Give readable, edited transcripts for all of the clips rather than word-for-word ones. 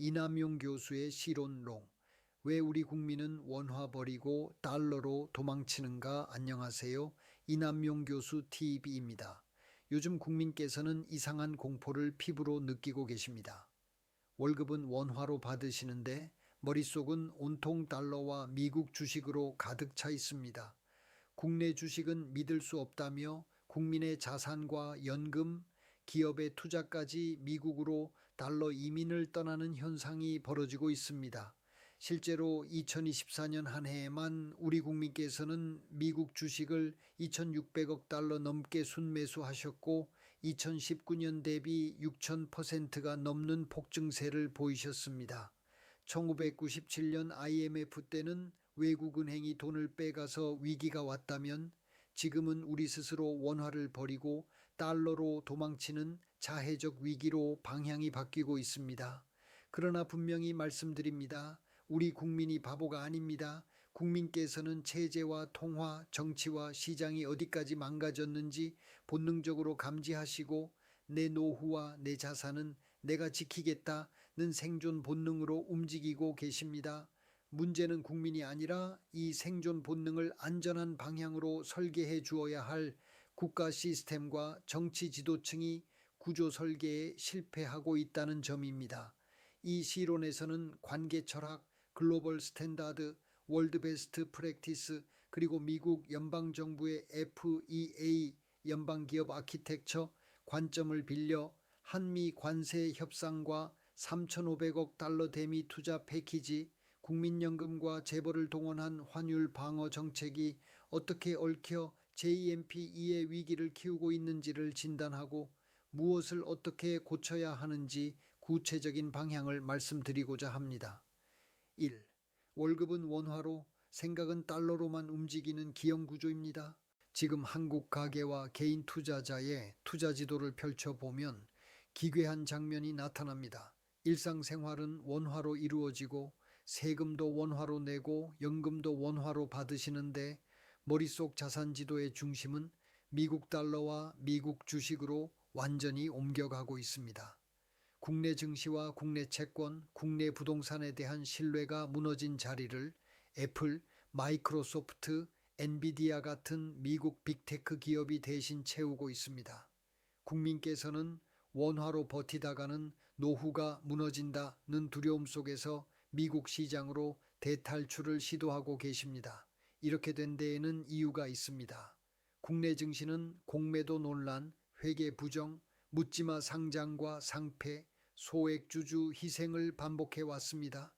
이남용 교수의 실론론. 왜 우리 국민은 원화 버리고 달러로 도망치는가? 안녕하세요. 이남용 교수 TV입니다. 요즘 국민께서는 이상한 공포를 피부로 느끼고 계십니다. 월급은 원화로 받으시는데 머릿속은 온통 달러와 미국 주식으로 가득 차 있습니다. 국내 주식은 믿을 수 없다며 국민의 자산과 연금, 기업의 투자까지 미국으로 달러 이민을 떠나는 현상이 벌어지고 있습니다. 실제로 2024년 한 해에만 우리 국민께서는 미국 주식을 2,600억 달러 넘게 순매수하셨고 2019년 대비 6,000%가 넘는 폭증세를 보이셨습니다. 1997년 IMF 때는 외국은행이 돈을 빼가서 위기가 왔다면 지금은 우리 스스로 원화를 버리고 달러로 도망치는 자해적 위기로 방향이 바뀌고 있습니다. 그러나 분명히 말씀드립니다. 우리 국민이 바보가 아닙니다. 국민께서는 체제와 통화, 정치와 시장이 어디까지 망가졌는지 본능적으로 감지하시고 내 노후와 내 자산은 내가 지키겠다는 생존 본능으로 움직이고 계십니다. 문제는 국민이 아니라 이 생존 본능을 안전한 방향으로 설계해 주어야 할 국가 시스템과 정치 지도층이 구조 설계에 실패하고 있다는 점입니다. 이 시론에서는 관계 철학, 글로벌 스탠다드, 월드 베스트 프랙티스, 그리고 미국 연방정부의 FEA 연방기업 아키텍처 관점을 빌려 한미 관세 협상과 3,500억 달러 대미 투자 패키지, 국민연금과 재벌을 동원한 환율 방어 정책이 어떻게 얽혀 JMP2의 위기를 키우고 있는지를 진단하고 무엇을 어떻게 고쳐야 하는지 구체적인 방향을 말씀드리고자 합니다. 1. 월급은 원화로, 생각은 달러로만 움직이는 기형구조입니다. 지금 한국 가계와 개인 투자자의 투자 지도를 펼쳐보면 기괴한 장면이 나타납니다. 일상생활은 원화로 이루어지고 세금도 원화로 내고 연금도 원화로 받으시는데 머릿속 자산 지도의 중심은 미국 달러와 미국 주식으로 완전히 옮겨가고 있습니다. 국내 증시와 국내 채권, 국내 부동산에 대한 신뢰가 무너진 자리를 애플, 마이크로소프트, 엔비디아 같은 미국 빅테크 기업이 대신 채우고 있습니다. 국민께서는 원화로 버티다가는 노후가 무너진다는 두려움 속에서 미국 시장으로 대탈출을 시도하고 계십니다. 이렇게 된 데에는 이유가 있습니다. 국내 증시는 공매도 논란, 회계 부정, 묻지마 상장과 상패, 소액주주 희생을 반복해 왔습니다.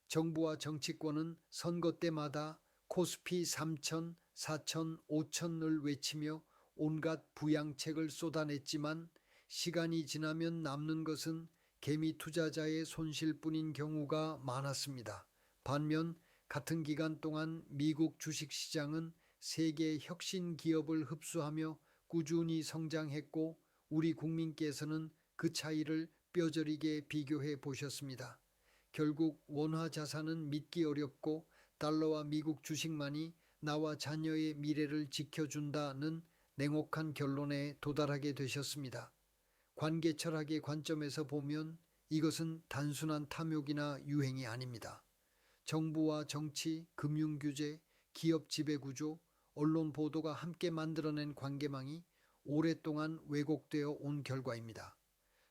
정부와 정치권은 선거 때마다 코스피 3천, 4천, 5천을 외치며 온갖 부양책을 쏟아냈지만 시간이 지나면 남는 것은 개미 투자자의 손실뿐인 경우가 많았습니다. 반면 같은 기간 동안 미국 주식시장은 세계 혁신 기업을 흡수하며 꾸준히 성장했고 우리 국민께서는 그 차이를 뼈저리게 비교해 보셨습니다. 결국 원화 자산은 믿기 어렵고 달러와 미국 주식만이 나와 자녀의 미래를 지켜준다는 냉혹한 결론에 도달하게 되셨습니다. 관계 철학의 관점에서 보면 이것은 단순한 탐욕이나 유행이 아닙니다. 정부와 정치, 금융규제, 기업 지배구조, 언론 보도가 함께 만들어낸 관계망이 오랫동안 왜곡되어 온 결과입니다.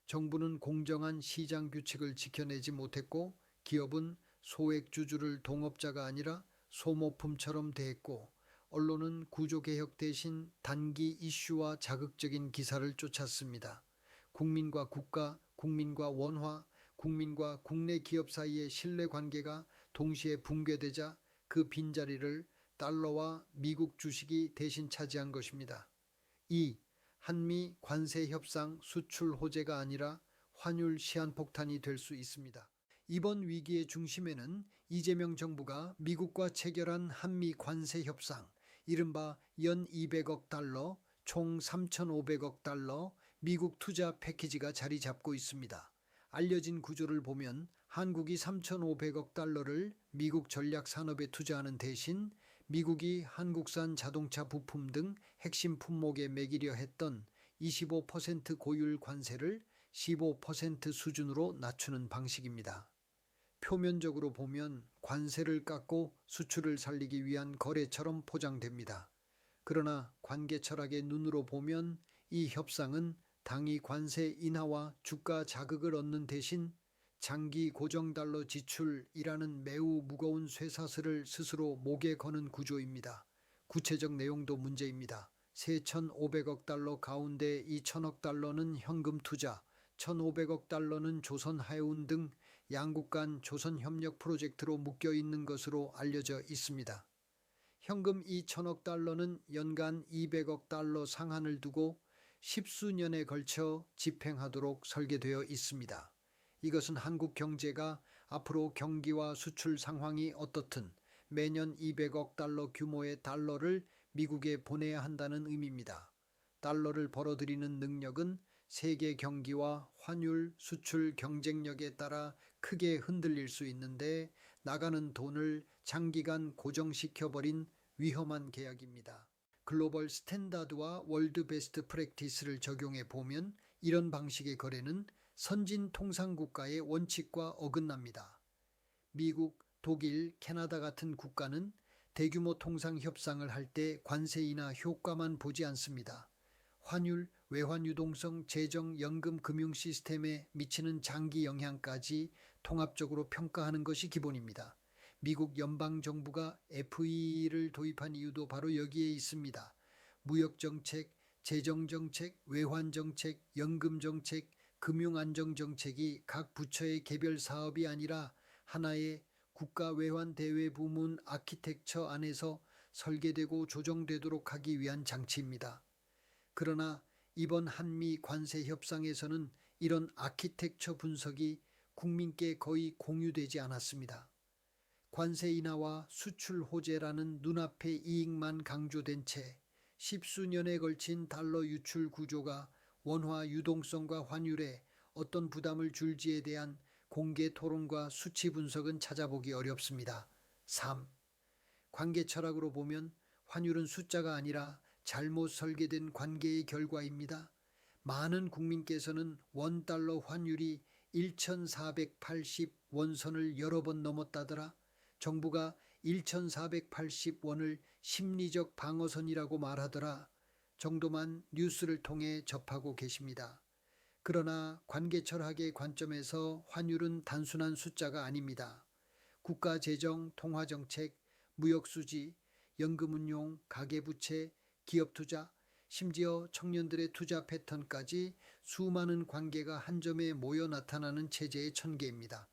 정부는 공정한 시장 규칙을 지켜내지 못했고 기업은 소액주주를 동업자가 아니라 소모품처럼 대했고 언론은 구조개혁 대신 단기 이슈와 자극적인 기사를 쫓았습니다. 국민과 국가, 국민과 원화, 국민과 국내 기업 사이의 신뢰관계가 동시에 붕괴되자 그 빈자리를 달러와 미국 주식이 대신 차지한 것입니다. 2. 한미 관세 협상 수출 호재가 아니라 환율 시한폭탄이 될 수 있습니다. 이번 위기의 중심에는 이재명 정부가 미국과 체결한 한미 관세 협상, 이른바 연 200억 달러, 총 3,500억 달러 미국 투자 패키지가 자리 잡고 있습니다. 알려진 구조를 보면 한국이 3,500억 달러를 미국 전략 산업에 투자하는 대신 미국이 한국산 자동차 부품 등 핵심 품목에 매기려 했던 25% 고율 관세를 15% 수준으로 낮추는 방식입니다. 표면적으로 보면 관세를 깎고 수출을 살리기 위한 거래처럼 포장됩니다. 그러나 관계 철학의 눈으로 보면 이 협상은 당이 관세 인하와 주가 자극을 얻는 대신 장기 고정달러 지출이라는 매우 무거운 쇠사슬을 스스로 목에 거는 구조입니다. 구체적 내용도 문제입니다. 세 1,500억 달러 가운데 2천억 달러는 현금 투자, 1,500억 달러는 조선 해운 등 양국 간 조선 협력 프로젝트로 묶여 있는 것으로 알려져 있습니다. 현금 2천억 달러는 연간 200억 달러 상한을 두고 십수년에 걸쳐 집행하도록 설계되어 있습니다. 이것은 한국 경제가 앞으로 경기와 수출 상황이 어떻든 매년 200억 달러 규모의 달러를 미국에 보내야 한다는 의미입니다. 달러를 벌어들이는 능력은 세계 경기와 환율, 수출 경쟁력에 따라 크게 흔들릴 수 있는데 나가는 돈을 장기간 고정시켜버린 위험한 계약입니다. 글로벌 스탠다드와 월드 베스트 프랙티스를 적용해 보면 이런 방식의 거래는 선진 통상국가의 원칙과 어긋납니다. 미국, 독일, 캐나다 같은 국가는 대규모 통상 협상을 할 때 관세 인하 효과만 보지 않습니다. 환율, 외환 유동성, 재정, 연금, 금융 시스템에 미치는 장기 영향까지 통합적으로 평가하는 것이 기본입니다. 미국 연방정부가 FEE를 도입한 이유도 바로 여기에 있습니다. 무역정책, 재정정책, 외환정책, 연금정책, 금융안정정책이 각 부처의 개별 사업이 아니라 하나의 국가 외환 대외 부문 아키텍처 안에서 설계되고 조정되도록 하기 위한 장치입니다. 그러나 이번 한미 관세 협상에서는 이런 아키텍처 분석이 국민께 거의 공유되지 않았습니다. 관세 인하와 수출 호재라는 눈앞의 이익만 강조된 채 십수년에 걸친 달러 유출 구조가 원화 유동성과 환율에 어떤 부담을 줄지에 대한 공개 토론과 수치 분석은 찾아보기 어렵습니다. 3. 관계 철학으로 보면 환율은 숫자가 아니라 잘못 설계된 관계의 결과입니다. 많은 국민께서는 원달러 환율이 1,480 원선을 여러 번 넘었다더라. 정부가 1,480원을 심리적 방어선이라고 말하더라 정도만 뉴스를 통해 접하고 계십니다. 그러나 관계 철학의 관점에서 환율은 단순한 숫자가 아닙니다. 국가 재정, 통화 정책, 무역 수지, 연금 운용, 가계부채, 기업 투자, 심지어 청년들의 투자 패턴까지 수많은 관계가 한 점에 모여 나타나는 체제의 천계입니다.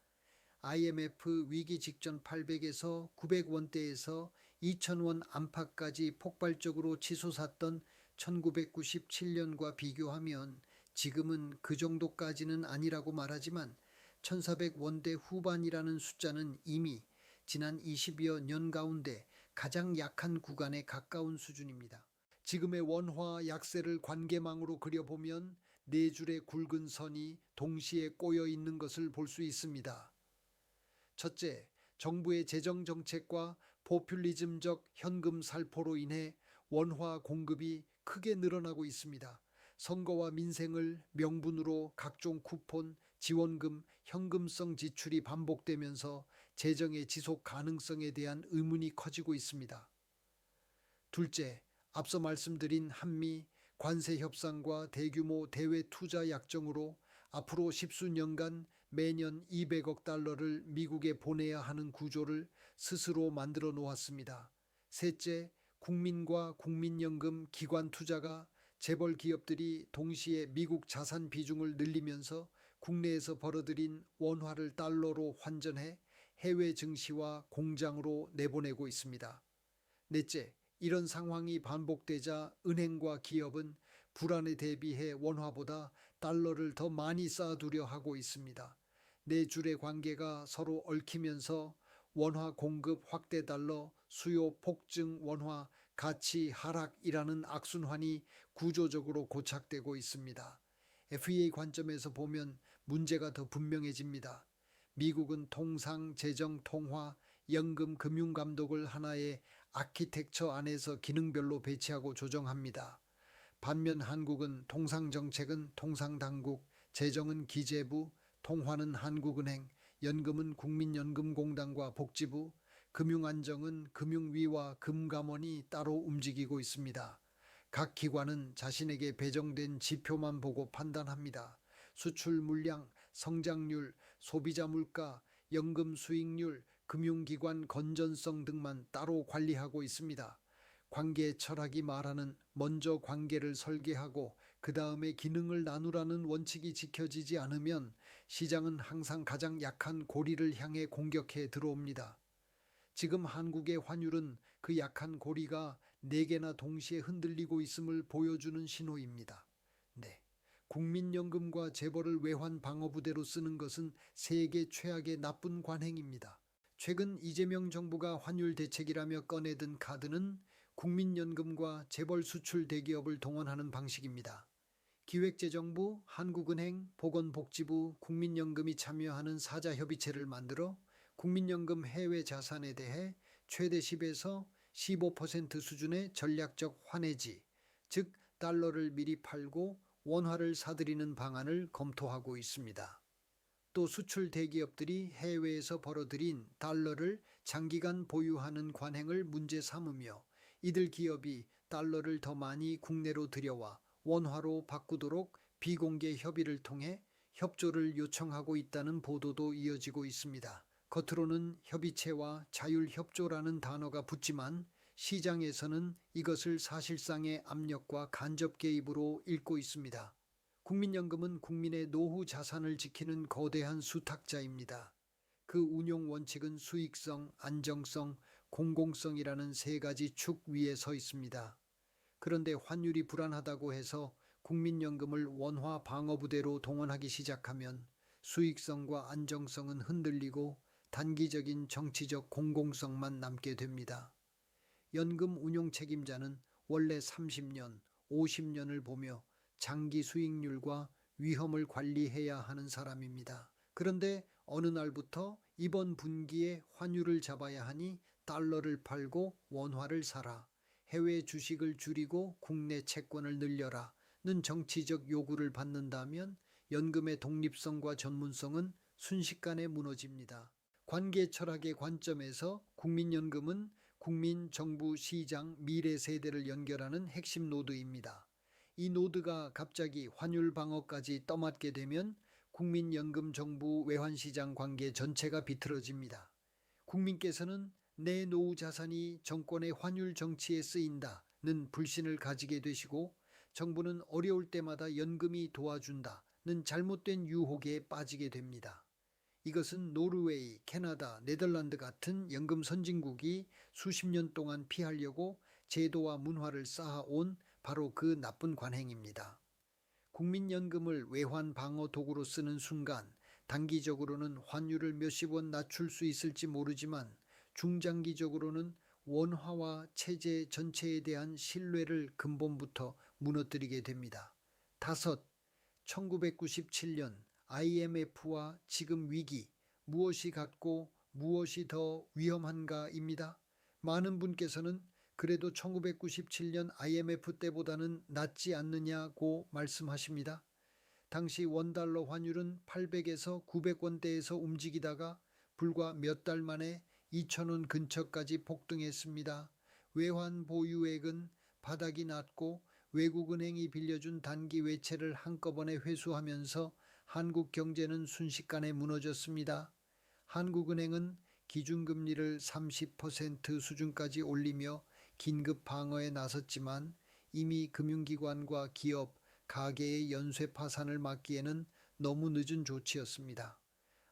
IMF 위기 직전 800에서 900원대에서 2,000원 안팎까지 폭발적으로 치솟았던 1997년과 비교하면 지금은 그 정도까지는 아니라고 말하지만 1,400원대 후반이라는 숫자는 이미 지난 20여 년 가운데 가장 약한 구간에 가까운 수준입니다. 지금의 원화 약세를 관계망으로 그려보면 네 줄의 굵은 선이 동시에 꼬여 있는 것을 볼 수 있습니다. 첫째, 정부의 재정 정책과 포퓰리즘적 현금 살포로 인해 원화 공급이 크게 늘어나고 있습니다. 선거와 민생을 명분으로 각종 쿠폰, 지원금, 현금성 지출이 반복되면서 재정의 지속 가능성에 대한 의문이 커지고 있습니다. 둘째, 앞서 말씀드린 한미 관세 협상과 대규모 대외 투자 약정으로 앞으로 십수년간 매년 200억 달러를 미국에 보내야 하는 구조를 스스로 만들어 놓았습니다. 셋째, 국민과 국민연금 기관 투자가 재벌 기업들이 동시에 미국 자산 비중을 늘리면서 국내에서 벌어들인 원화를 달러로 환전해 해외 증시와 공장으로 내보내고 있습니다. 넷째, 이런 상황이 반복되자 은행과 기업은 불안에 대비해 원화보다 달러를 더 많이 쌓아두려 하고 있습니다. 네 줄의 관계가 서로 얽히면서 원화 공급 확대 달러, 수요 폭증 원화, 가치 하락이라는 악순환이 구조적으로 고착되고 있습니다. FEA 관점에서 보면 문제가 더 분명해집니다. 미국은 통상, 재정, 통화, 연금, 금융 감독을 하나의 아키텍처 안에서 기능별로 배치하고 조정합니다. 반면 한국은 통상 정책은 통상당국, 재정은 기재부, 통화는 한국은행, 연금은 국민연금공단과 복지부, 금융안정은 금융위와 금감원이 따로 움직이고 있습니다. 각 기관은 자신에게 배정된 지표만 보고 판단합니다. 수출 물량, 성장률, 소비자 물가, 연금 수익률, 금융기관 건전성 등만 따로 관리하고 있습니다. 관계 철학이 말하는 먼저 관계를 설계하고 그 다음에 기능을 나누라는 원칙이 지켜지지 않으면 시장은 항상 가장 약한 고리를 향해 공격해 들어옵니다. 지금 한국의 환율은 그 약한 고리가 4개나 동시에 흔들리고 있음을 보여주는 신호입니다. 네. 국민연금과 재벌을 외환 방어부대로 쓰는 것은 세계 최악의 나쁜 관행입니다. 최근 이재명 정부가 환율 대책이라며 꺼내든 카드는 국민연금과 재벌 수출 대기업을 동원하는 방식입니다. 기획재정부, 한국은행, 보건복지부, 국민연금이 참여하는 사자협의체를 만들어 국민연금 해외 자산에 대해 최대 10에서 15% 수준의 전략적 환해지, 즉 달러를 미리 팔고 원화를 사들이는 방안을 검토하고 있습니다. 또 수출 대기업들이 해외에서 벌어들인 달러를 장기간 보유하는 관행을 문제 삼으며 이들 기업이 달러를 더 많이 국내로 들여와 원화로 바꾸도록 비공개 협의를 통해 협조를 요청하고 있다는 보도도 이어지고 있습니다. 겉으로는 협의체와 자율협조라는 단어가 붙지만 시장에서는 이것을 사실상의 압력과 간접 개입으로 읽고 있습니다. 국민연금은 국민의 노후 자산을 지키는 거대한 수탁자입니다. 그 운용 원칙은 수익성, 안정성, 공공성이라는 3가지 축 위에 서 있습니다. 그런데 환율이 불안하다고 해서 국민연금을 원화 방어부대로 동원하기 시작하면 수익성과 안정성은 흔들리고 단기적인 정치적 공공성만 남게 됩니다. 연금 운용 책임자는 원래 30년, 50년을 보며 장기 수익률과 위험을 관리해야 하는 사람입니다. 그런데 어느 날부터 이번 분기에 환율을 잡아야 하니 달러를 팔고 원화를 사라, 해외 주식을 줄이고 국내 채권을 늘려라는 정치적 요구를 받는다면 연금의 독립성과 전문성은 순식간에 무너집니다. 관계 철학의 관점에서 국민연금은 국민, 정부, 시장, 미래 세대를 연결하는 핵심 노드입니다. 이 노드가 갑자기 환율 방어까지 떠맡게 되면 국민연금 정부 외환시장 관계 전체가 비틀어집니다. 국민께서는 내 노후 자산이 정권의 환율 정치에 쓰인다는 불신을 가지게 되시고 정부는 어려울 때마다 연금이 도와준다는 잘못된 유혹에 빠지게 됩니다. 이것은 노르웨이, 캐나다, 네덜란드 같은 연금 선진국이 수십 년 동안 피하려고 제도와 문화를 쌓아온 바로 그 나쁜 관행입니다. 국민연금을 외환 방어 도구로 쓰는 순간 단기적으로는 환율을 몇십 원 낮출 수 있을지 모르지만 중장기적으로는 원화와 체제 전체에 대한 신뢰를 근본부터 무너뜨리게 됩니다. 5. 1997년 IMF와 지금 위기, 무엇이 같고 무엇이 더 위험한가입니다. 많은 분께서는 그래도 1997년 IMF 때보다는 낫지 않느냐고 말씀하십니다. 당시 원달러 환율은 800에서 900원대에서 움직이다가 불과 몇 달 만에 2,000원 근처까지 폭등했습니다. 외환 보유액은 바닥이 났고 외국은행이 빌려준 단기 외채를 한꺼번에 회수하면서 한국 경제는 순식간에 무너졌습니다. 한국은행은 기준금리를 30% 수준까지 올리며 긴급 방어에 나섰지만 이미 금융기관과 기업, 가계의 연쇄 파산을 막기에는 너무 늦은 조치였습니다.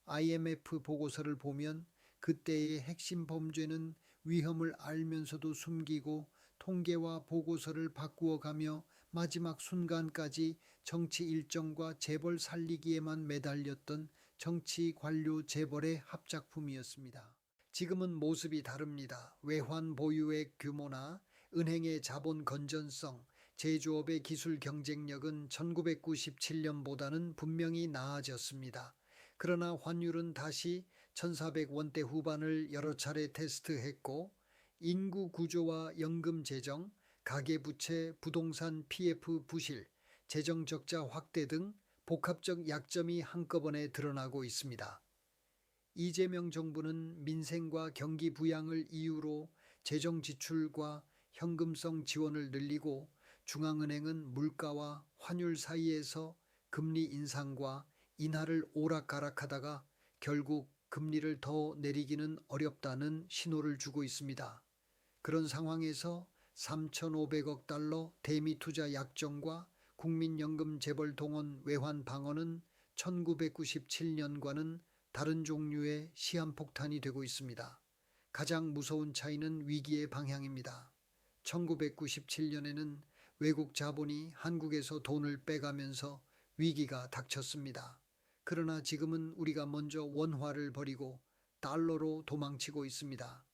IMF 보고서를 보면 그때의 핵심 범죄는 위험을 알면서도 숨기고 통계와 보고서를 바꾸어가며 마지막 순간까지 정치 일정과 재벌 살리기에만 매달렸던 정치 관료 재벌의 합작품이었습니다. 지금은 모습이 다릅니다. 외환 보유액 규모나 은행의 자본 건전성, 제조업의 기술 경쟁력은 1997년보다는 분명히 나아졌습니다. 그러나 환율은 다시 1400원대 후반을 여러 차례 테스트했고 인구 구조와 연금 재정, 가계부채, 부동산 PF 부실, 재정 적자 확대 등 복합적 약점이 한꺼번에 드러나고 있습니다. 이재명 정부는 민생과 경기 부양을 이유로 재정 지출과 현금성 지원을 늘리고 중앙은행은 물가와 환율 사이에서 금리 인상과 인하를 오락가락하다가 결국 금리를 더 내리기는 어렵다는 신호를 주고 있습니다. 그런 상황에서 3,500억 달러 대미 투자 약정과 국민연금 재벌 동원 외환 방어는 1997년과는 다른 종류의 시한폭탄이 되고 있습니다. 가장 무서운 차이는 위기의 방향입니다. 1997년에는 외국 자본이 한국에서 돈을 빼가면서 위기가 닥쳤습니다. 그러나 지금은 우리가 먼저 원화를 버리고 달러로 도망치고 있습니다.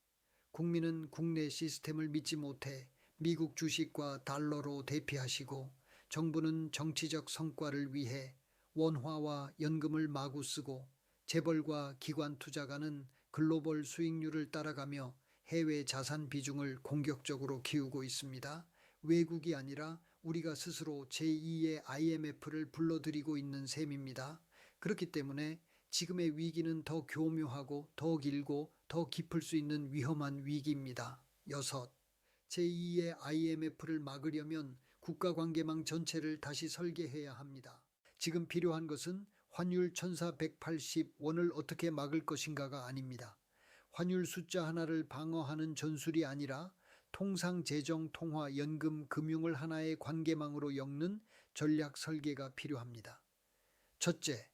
국민은 국내 시스템을 믿지 못해 미국 주식과 달러로 대피하시고 정부는 정치적 성과를 위해 원화와 연금을 마구 쓰고 재벌과 기관 투자가는 글로벌 수익률을 따라가며 해외 자산 비중을 공격적으로 키우고 있습니다. 외국이 아니라 우리가 스스로 제2의 IMF를 불러들이고 있는 셈입니다. 그렇기 때문에 지금의 위기는 더 교묘하고 더 길고 더 깊을 수 있는 위험한 위기입니다. 6. 제2의 IMF를 막으려면 국가관계망 전체를 다시 설계해야 합니다. 지금 필요한 것은 환율 1480원을 어떻게 막을 것인가가 아닙니다. 환율 숫자 하나를 방어하는 전술이 아니라 통상 재정, 통화, 연금, 금융을 하나의 관계망으로 엮는 전략 설계가 필요합니다. 첫째,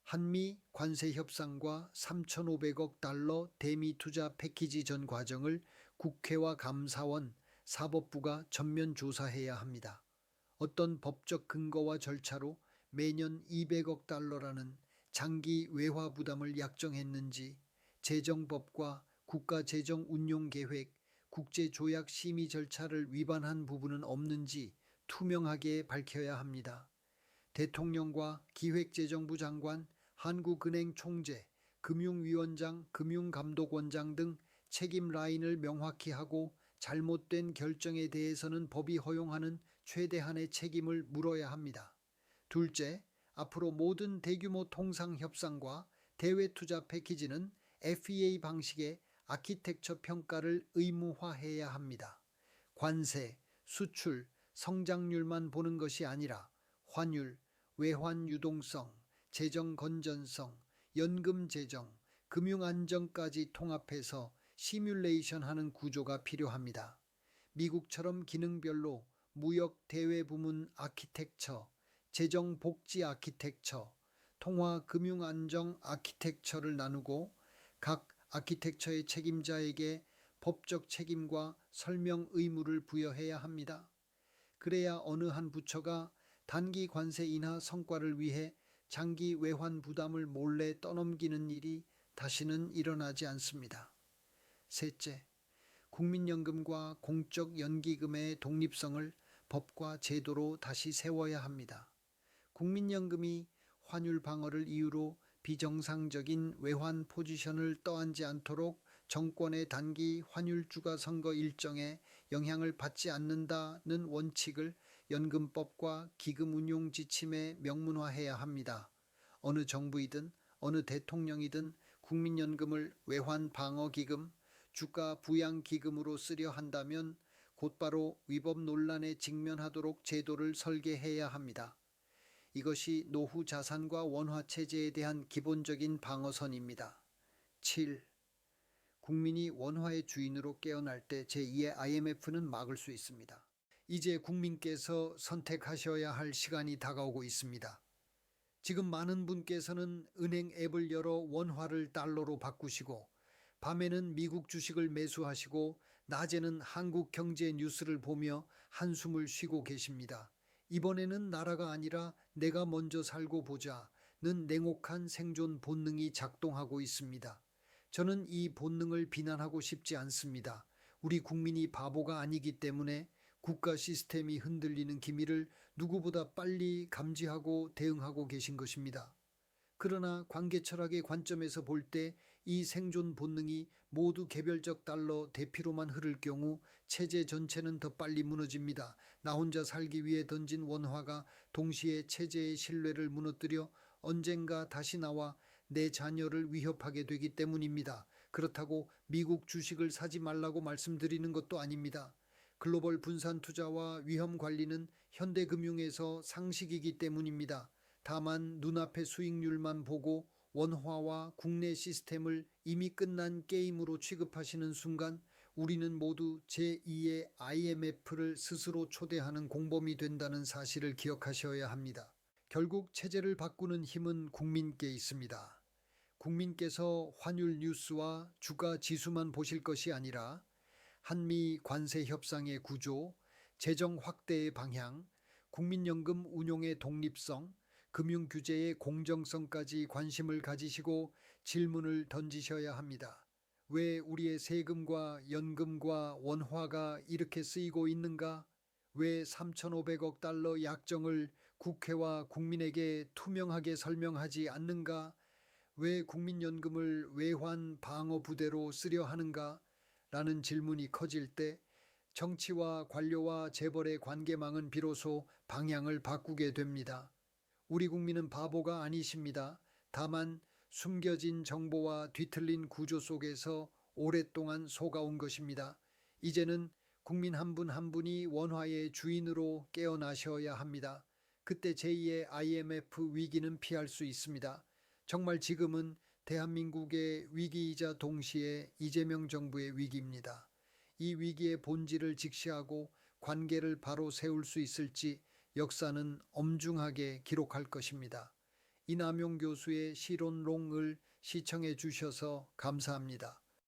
한미 관세 협상과 3,500억 달러 대미 투자 패키지 전 과정을 국회와 감사원, 사법부가 전면 조사해야 합니다. 어떤 법적 근거와 절차로 매년 200억 달러라는 장기 외화 부담을 약정했는지 재정법과 국가재정운용계획, 국제조약 심의 절차를 위반한 부분은 없는지 투명하게 밝혀야 합니다. 대통령과 기획재정부 장관, 한국은행 총재, 금융위원장, 금융감독원장 등 책임 라인을 명확히 하고 잘못된 결정에 대해서는 법이 허용하는 최대한의 책임을 물어야 합니다. 둘째, 앞으로 모든 대규모 통상 협상과 대외 투자 패키지는 FEA 방식의 아키텍처 평가를 의무화해야 합니다. 관세, 수출, 성장률만 보는 것이 아니라 환율, 외환 유동성, 재정 건전성, 연금 재정, 금융 안정까지 통합해서 시뮬레이션 하는 구조가 필요합니다. 미국처럼 기능별로 무역 대외 부문 아키텍처, 재정 복지 아키텍처, 통화 금융 안정 아키텍처를 나누고 각 아키텍처의 책임자에게 법적 책임과 설명 의무를 부여해야 합니다. 그래야 어느 한 부처가 단기 관세 인하 성과를 위해 장기 외환 부담을 몰래 떠넘기는 일이 다시는 일어나지 않습니다. 셋째, 국민연금과 공적 연기금의 독립성을 법과 제도로 다시 세워야 합니다. 국민연금이 환율 방어를 이유로 비정상적인 외환 포지션을 떠안지 않도록 정권의 단기 환율주가 선거 일정에 영향을 받지 않는다는 원칙을 연금법과 기금운용 지침에 명문화해야 합니다. 어느 정부이든 어느 대통령이든 국민연금을 외환 방어기금, 주가 부양기금으로 쓰려 한다면 곧바로 위법 논란에 직면하도록 제도를 설계해야 합니다. 이것이 노후 자산과 원화 체제에 대한 기본적인 방어선입니다. 7. 국민이 원화의 주인으로 깨어날 때 제2의 IMF는 막을 수 있습니다. 이제 국민께서 선택하셔야 할 시간이 다가오고 있습니다. 지금 많은 분께서는 은행 앱을 열어 원화를 달러로 바꾸시고 밤에는 미국 주식을 매수하시고 낮에는 한국 경제 뉴스를 보며 한숨을 쉬고 계십니다. 이번에는 나라가 아니라 내가 먼저 살고 보자는 냉혹한 생존 본능이 작동하고 있습니다. 저는 이 본능을 비난하고 싶지 않습니다. 우리 국민이 바보가 아니기 때문에 국가 시스템이 흔들리는 기미를 누구보다 빨리 감지하고 대응하고 계신 것입니다. 그러나 관계 철학의 관점에서 볼 때 이 생존 본능이 모두 개별적 달러 대피로만 흐를 경우 체제 전체는 더 빨리 무너집니다. 나 혼자 살기 위해 던진 원화가 동시에 체제의 신뢰를 무너뜨려 언젠가 다시 나와 내 자녀를 위협하게 되기 때문입니다. 그렇다고 미국 주식을 사지 말라고 말씀드리는 것도 아닙니다. 글로벌 분산 투자와 위험 관리는 현대금융에서 상식이기 때문입니다. 다만 눈앞의 수익률만 보고 원화와 국내 시스템을 이미 끝난 게임으로 취급하시는 순간 우리는 모두 제2의 IMF를 스스로 초대하는 공범이 된다는 사실을 기억하셔야 합니다. 결국 체제를 바꾸는 힘은 국민께 있습니다. 국민께서 환율 뉴스와 주가 지수만 보실 것이 아니라 한미 관세 협상의 구조, 재정 확대의 방향, 국민연금 운용의 독립성, 금융 규제의 공정성까지 관심을 가지시고 질문을 던지셔야 합니다. 왜 우리의 세금과 연금과 원화가 이렇게 쓰이고 있는가? 왜 3,500억 달러 약정을 국회와 국민에게 투명하게 설명하지 않는가? 왜 국민연금을 외환 방어 부대로 쓰려 하는가? 라는 질문이 커질 때 정치와 관료와 재벌의 관계망은 비로소 방향을 바꾸게 됩니다. 우리 국민은 바보가 아니십니다. 다만 숨겨진 정보와 뒤틀린 구조 속에서 오랫동안 속아온 것입니다. 이제는 국민 한 분 한 분이 원화의 주인으로 깨어나셔야 합니다. 그때 제2의 IMF 위기는 피할 수 있습니다. 정말 지금은 대한민국의 위기이자 동시에 이재명 정부의 위기입니다. 이 위기의 본질을 직시하고 관계를 바로 세울 수 있을지 역사는 엄중하게 기록할 것입니다. 이남용 교수의 시론롱을 시청해 주셔서 감사합니다.